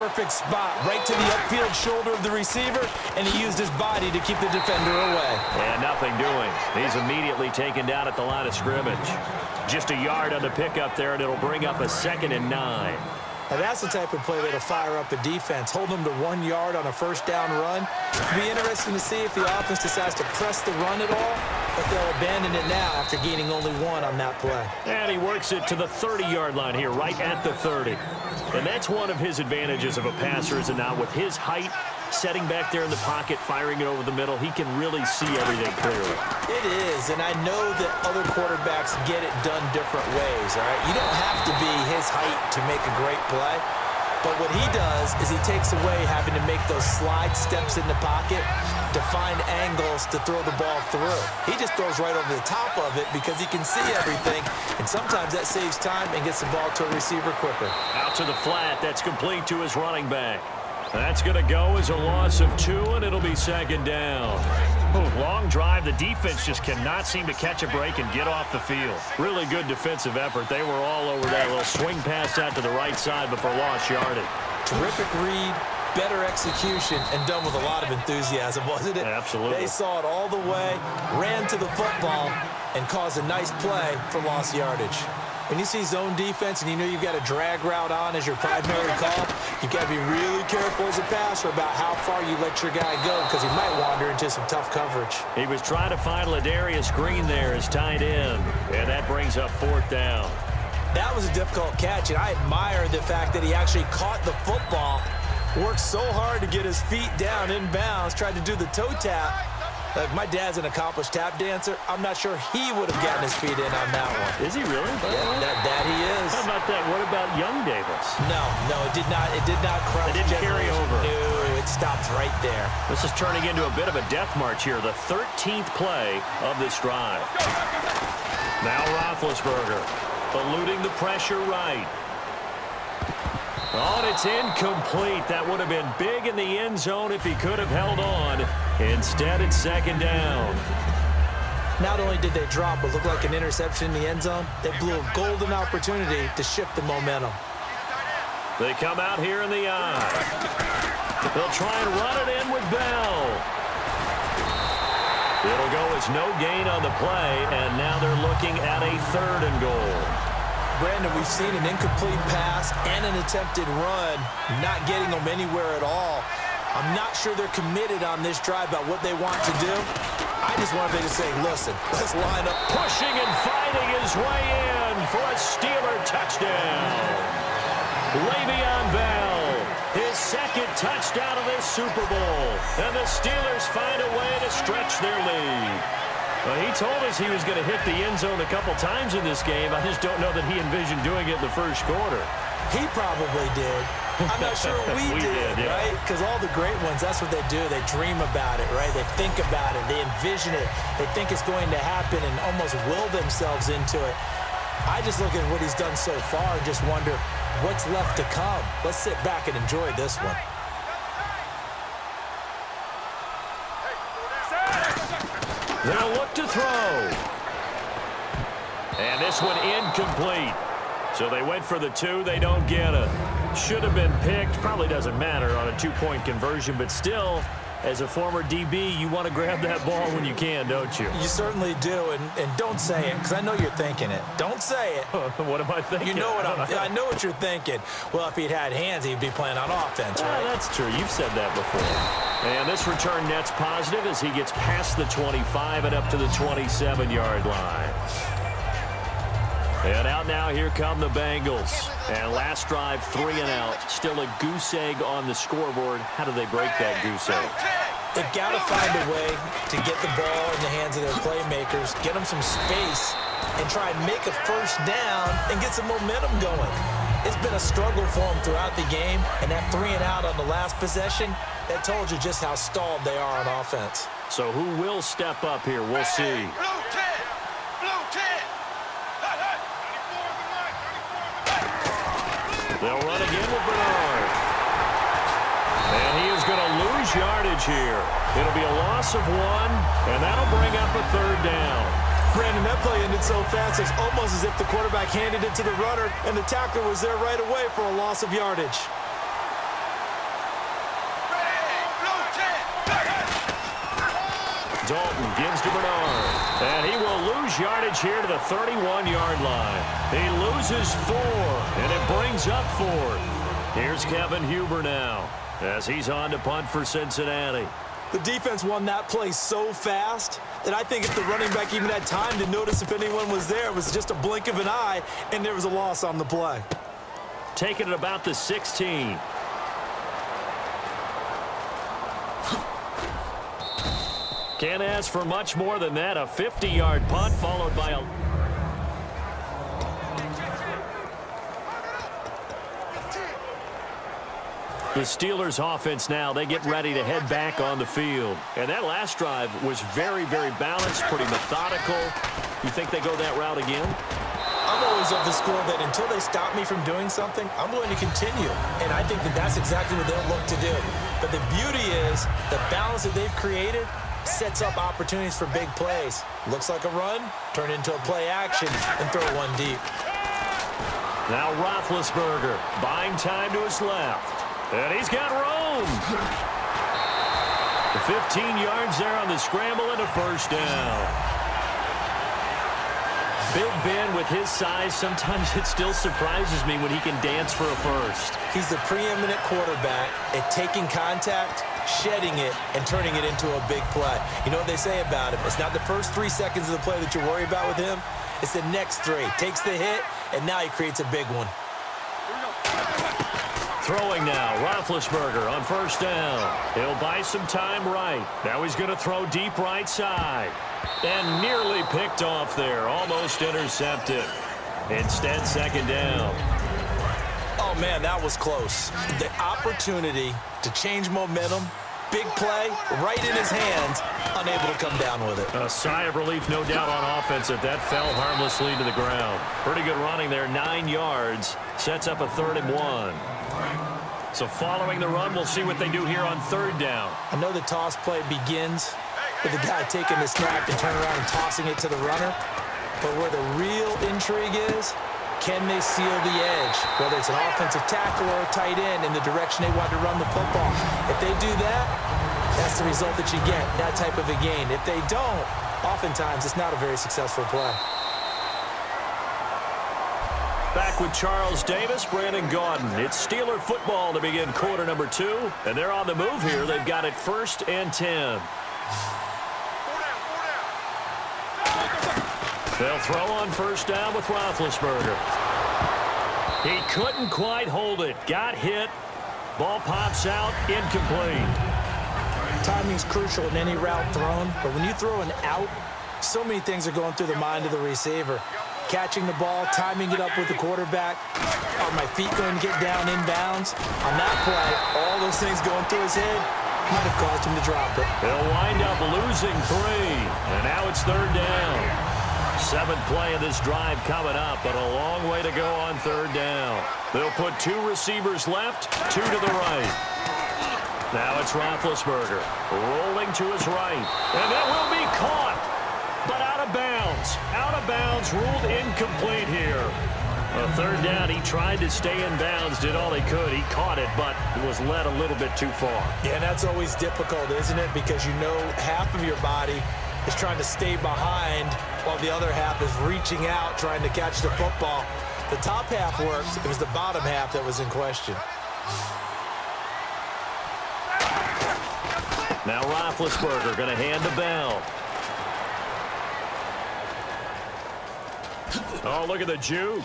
perfect spot, right to the upfield shoulder of the receiver, and he used his body to keep the defender away. And nothing doing. He's immediately taken down at the line of scrimmage. Just a yard on the pickup there, and it'll bring up a 2nd and 9. Now that's the type of play that'll fire up the defense. Hold them to 1 yard on a first down run. It'll be interesting to see if the offense decides to press the run at all, but they'll abandon it now after gaining only 1 on that play. And he works it to the 30-yard line here, right at the 30. And that's one of his advantages of a passer, is now with his height, setting back there in the pocket, firing it over the middle, he can really see everything clearly. It is, and I know that other quarterbacks get it done different ways, all right? You don't have to be his height to make a great play, but what he does is he takes away having to make those slide steps in the pocket to find angles to throw the ball through. He just throws right over the top of it because he can see everything, and sometimes that saves time and gets the ball to a receiver quicker. Out to the flat, that's complete to his running back. That's going to go as a loss of 2, and it'll be 2nd down. Long drive. The defense just cannot seem to catch a break and get off the field. Really good defensive effort. They were all over that little swing pass out to the right side before lost yardage. Terrific read, better execution, and done with a lot of enthusiasm, wasn't it? Absolutely. They saw it all the way, ran to the football, and caused a nice play for lost yardage. When you see zone defense and you know you've got a drag route on as your primary call, you've got to be really careful as a passer about how far you let your guy go because he might wander into some tough coverage. He was trying to find Ladarius Green there as tight end, and that brings up 4th down. That was a difficult catch, and I admire the fact that he actually caught the football, worked so hard to get his feet down inbounds, tried to do the toe tap. Like, my dad's an accomplished tap dancer. I'm not sure he would have gotten his feet in on that one. Is he really? Yeah, that he is. How about that? What about Young Davis? No, it did not. It did not cross. It didn't carry over. No, it stops right there. This is turning into a bit of a death march here. The 13th play of this drive. Now Roethlisberger eluding the pressure right. Oh, and it's incomplete. That would have been big in the end zone if he could have held on. Instead, it's 2nd down. Not only did they drop what looked like an interception in the end zone, they blew a golden opportunity to shift the momentum. They come out here in the eye. They'll try and run it in with Bell. It'll go as no gain on the play, and now they're looking at a 3rd and goal. Brandon, we've seen an incomplete pass and an attempted run, not getting them anywhere at all. I'm not sure they're committed on this drive about what they want to do. I just wanted them to say, listen, let's line up. Pushing and fighting his way in for a Steeler touchdown. Le'Veon Bell, his 2nd touchdown of this Super Bowl. And the Steelers find a way to stretch their lead. Well, he told us he was going to hit the end zone a couple times in this game. I just don't know that he envisioned doing it in the first quarter. He probably did. I'm not sure we did, yeah. right? Because all the great ones, that's what they do. They dream about it, right? They think about it. They envision it. They think it's going to happen and almost will themselves into it. I just look at what he's done so far and just wonder what's left to come. Let's sit back and enjoy this one. They'll look to throw. And this one incomplete. So they went for the 2. They don't get it. Should have been picked. Probably doesn't matter on a 2-point conversion, but still, as a former DB, you want to grab that ball when you can, don't you? You certainly do, and don't say it, because I know you're thinking it. Don't say it. What am I thinking? You know what I know what you're thinking. Well, if he'd had hands, he'd be playing on offense, right? That's true. You've said that before. And this return net's positive as he gets past the 25 and up to the 27-yard line. And out now, here come the Bengals. And last drive, 3 and out. Still a goose egg on the scoreboard. How do they break that goose egg? They've got to find a way to get the ball in the hands of their playmakers, get them some space, and try and make a first down and get some momentum going. It's been a struggle for them throughout the game, and that 3 and out on the last possession, that told you just how stalled they are on offense. So who will step up here? We'll see. They'll run again with Bernard. And he is going to lose yardage here. It'll be a loss of 1, and that'll bring up a 3rd down. Brandon, that play ended so fast, it's almost as if the quarterback handed it to the runner, and the tackler was there right away for a loss of yardage. Dalton gives to Bernard. And he will lose yardage here to the 31-yard line. He loses 4, and it brings up 4th. Here's Kevin Huber now as he's on to punt for Cincinnati. The defense won that play so fast that I think if the running back even had time to notice if anyone was there, it was just a blink of an eye, and there was a loss on the play. Taking it about the 16. Can't ask for much more than that. A 50-yard punt followed by a... The Steelers offense now, they get ready to head back on the field. And that last drive was very, very balanced, pretty methodical. You think they go that route again? I'm always of the school that until they stop me from doing something, I'm going to continue. And I think that that's exactly what they'll look to do. But the beauty is the balance that they've created sets up opportunities for big plays. Looks like a run, turn into a play action, and throw one deep. Now Roethlisberger buying time to his left. And he's got room. 15 yards there on the scramble and a first down. Big Ben with his size, sometimes it still surprises me when he can dance for a first. He's the preeminent quarterback at taking contact, shedding it, and turning it into a big play. You know what they say about him? It's not the first 3 seconds of the play that you worry about with him. It's the next 3. Takes the hit, and now he creates a big one. Throwing now, Roethlisberger on first down. He'll buy some time right. Now he's going to throw deep right side. And nearly picked off there, almost intercepted. Instead, second down. Oh, man, that was close. The opportunity to change momentum, big play, right in his hands, unable to come down with it. A sigh of relief, no doubt, on offense if that fell harmlessly to the ground. Pretty good running there, 9 yards. Sets up a 3rd and 1. So following the run, we'll see what they do here on 3rd down. I know the toss play begins with the guy taking the snap and turning around and tossing it to the runner. But where the real intrigue is, can they seal the edge? Whether it's an offensive tackle or a tight end in the direction they want to run the football. If they do that, that's the result that you get, that type of a gain. If they don't, oftentimes it's not a very successful play. Back with Charles Davis, Brandon Gaudin. It's Steeler football to begin quarter number 2. And they're on the move here. They've got it 1st and 10. They'll throw on first down with Roethlisberger. He couldn't quite hold it. Got hit. Ball pops out. Incomplete. Timing's crucial in any route thrown. But when you throw an out, so many things are going through the mind of the receiver. Catching the ball, timing it up with the quarterback. Are my feet going to get down inbounds? On that play, all those things going through his head might have caused him to drop it. They'll wind up losing 3. And now it's 3rd down. 7th play of this drive coming up, but a long way to go on 3rd down. They'll put 2 receivers left, 2 to the right. Now it's Roethlisberger rolling to his right. And that will be caught, but out of bounds. Out of bounds, ruled incomplete here. A 3rd down, he tried to stay in bounds, did all he could. He caught it, but it was led a little bit too far. Yeah, that's always difficult, isn't it? Because you know half of your body is trying to stay behind while the other half is reaching out, trying to catch the football. The top half works. It was the bottom half that was in question. Now Roethlisberger going to hand the bell. Oh, look at the juke.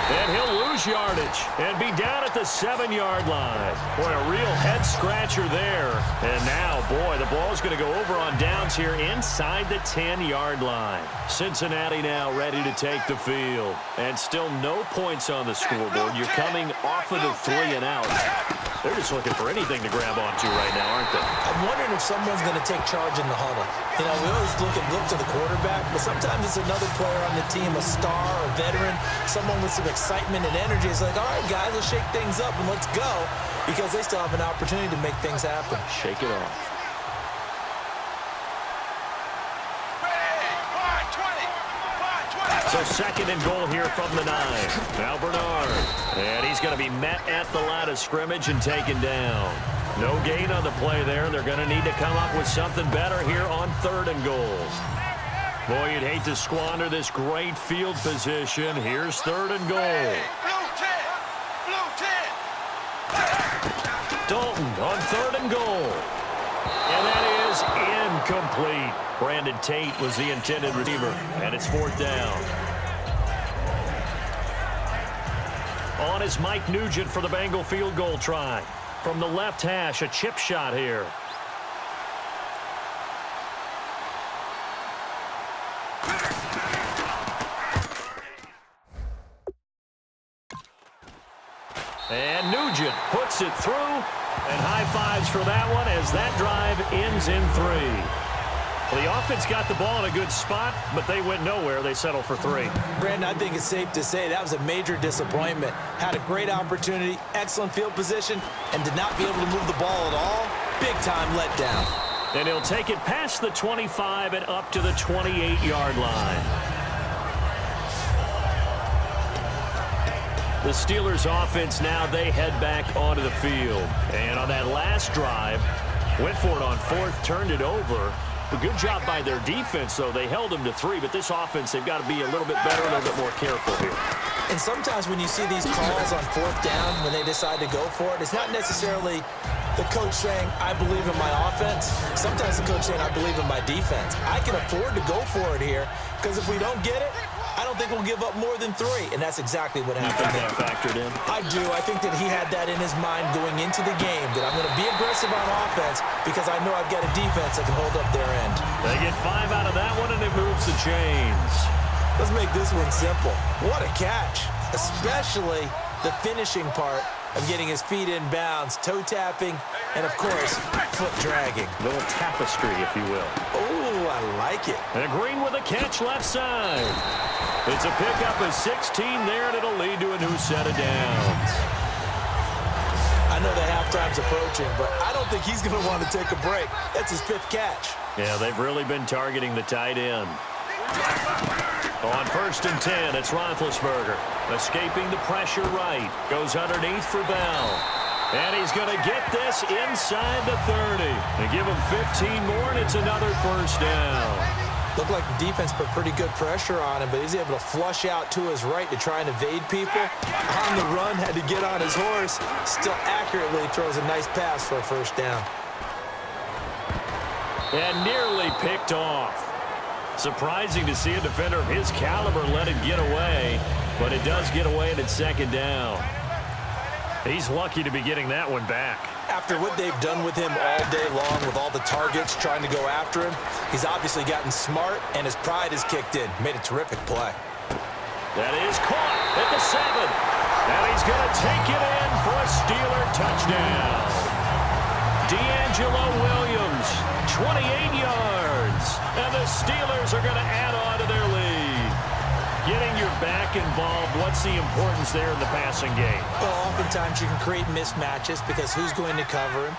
And he'll lose yardage and be down at the 7-yard line. Boy, a real head-scratcher there. And now, boy, the ball's going to go over on downs here inside the 10-yard line. Cincinnati now ready to take the field. And still no points on the scoreboard. You're coming off of the 3 and out. They're just looking for anything to grab onto right now, aren't they? I'm wondering if someone's going to take charge in the huddle. You know, we always look to the quarterback, but sometimes it's another player on the team, a star, a veteran, someone with some excitement and energy. It's like, all right, guys, let's shake things up and let's go, because they still have an opportunity to make things happen. Shake it off. So second and goal here from the 9. Now Bernard. And he's going to be met at the line of scrimmage and taken down. No gain on the play there. They're going to need to come up with something better here on 3rd and goal. Boy, you'd hate to squander this great field position. Here's 3rd and goal. Dalton on 3rd and goal. And that is incomplete. Brandon Tate was the intended receiver, and it's 4th down. On is Mike Nugent for the Bengal field goal try. From the left hash, a chip shot here. And Nugent puts it through, and high fives for that one as that drive ends in 3. Well, the offense got the ball in a good spot, but they went nowhere. They settled for 3. Brandon, I think it's safe to say that was a major disappointment. Had a great opportunity, excellent field position, and did not be able to move the ball at all. Big-time letdown. And he'll take it past the 25 and up to the 28-yard line. The Steelers offense now, they head back onto the field. And on that last drive, went for it on 4th, turned it over. A good job by their defense, though. They held them to 3, but this offense, they've got to be a little bit better, a little bit more careful here. And sometimes when you see these calls on 4th down, when they decide to go for it, it's not necessarily the coach saying, I believe in my offense. Sometimes the coach saying, I believe in my defense. I can afford to go for it here, because if we don't get it, I don't think we'll give up more than 3, and that's exactly what happened. You think that factored in? I do. I think that he had that in his mind going into the game, that I'm going to be aggressive on offense because I know I've got a defense that can hold up their end. They get 5 out of that one, and it moves the chains. Let's make this one simple. What a catch, especially the finishing part of getting his feet in bounds, toe tapping, and, of course, foot dragging. A little tapestry, if you will. Oh, I like it. And Green with a catch left side. It's a pickup of 16 there, and it'll lead to a new set of downs. I know the halftime's approaching, but I don't think he's going to want to take a break. That's his 5th catch. Yeah, they've really been targeting the tight end. On 1st and 10, it's Roethlisberger. Escaping the pressure right. Goes underneath for Bell. And he's going to get this inside the 30. They give him 15 more, and it's another 1st down. Looked like the defense put pretty good pressure on him, but he's able to flush out to his right to try and evade people. On the run, had to get on his horse. Still accurately throws a nice pass for a 1st down. And nearly picked off. Surprising to see a defender of his caliber let it get away, but it does get away and it's 2nd down. He's lucky to be getting that one back. After what they've done with him all day long with all the targets trying to go after him, he's obviously gotten smart and his pride has kicked in. Made a terrific play. That is caught at the 7. And he's going to take it in for a Steeler touchdown. D'Angelo Williams, 28 yards. And the Steelers are going to add on to their lead. Getting your back involved, what's the importance there in the passing game? Well, oftentimes you can create mismatches because who's going to cover him?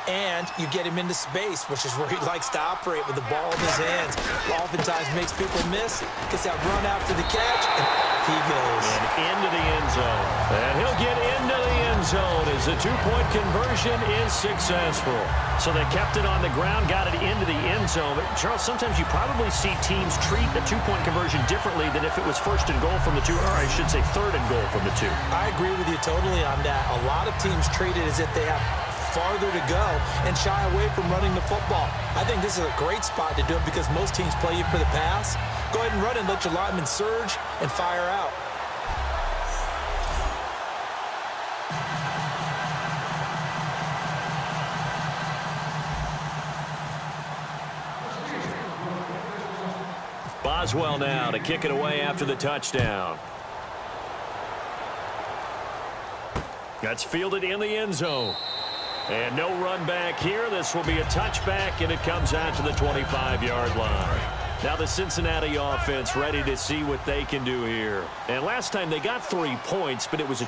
And you get him into space, which is where he likes to operate with the ball in his hands. Oftentimes makes people miss, gets that run after the catch, and off he goes. And into the end zone. And he'll get into the end zone as the 2-point conversion is successful. So they kept it on the ground, got it into the end zone. But, Charles, sometimes you probably see teams treat a 2-point conversion differently than if it was 1st and goal from the 2, or I should say 3rd and goal from the 2. I agree with you totally on that. A lot of teams treat it as if they have farther to go and shy away from running the football. I think this is a great spot to do it because most teams play you for the pass. Go ahead and run and let your linemen surge and fire out. Boswell now to kick it away after the touchdown. That's fielded in the end zone. And no run back here. This will be a touchback, and it comes out to the 25-yard line. Now the Cincinnati offense ready to see what they can do here. And last time they got 3 points, but it was a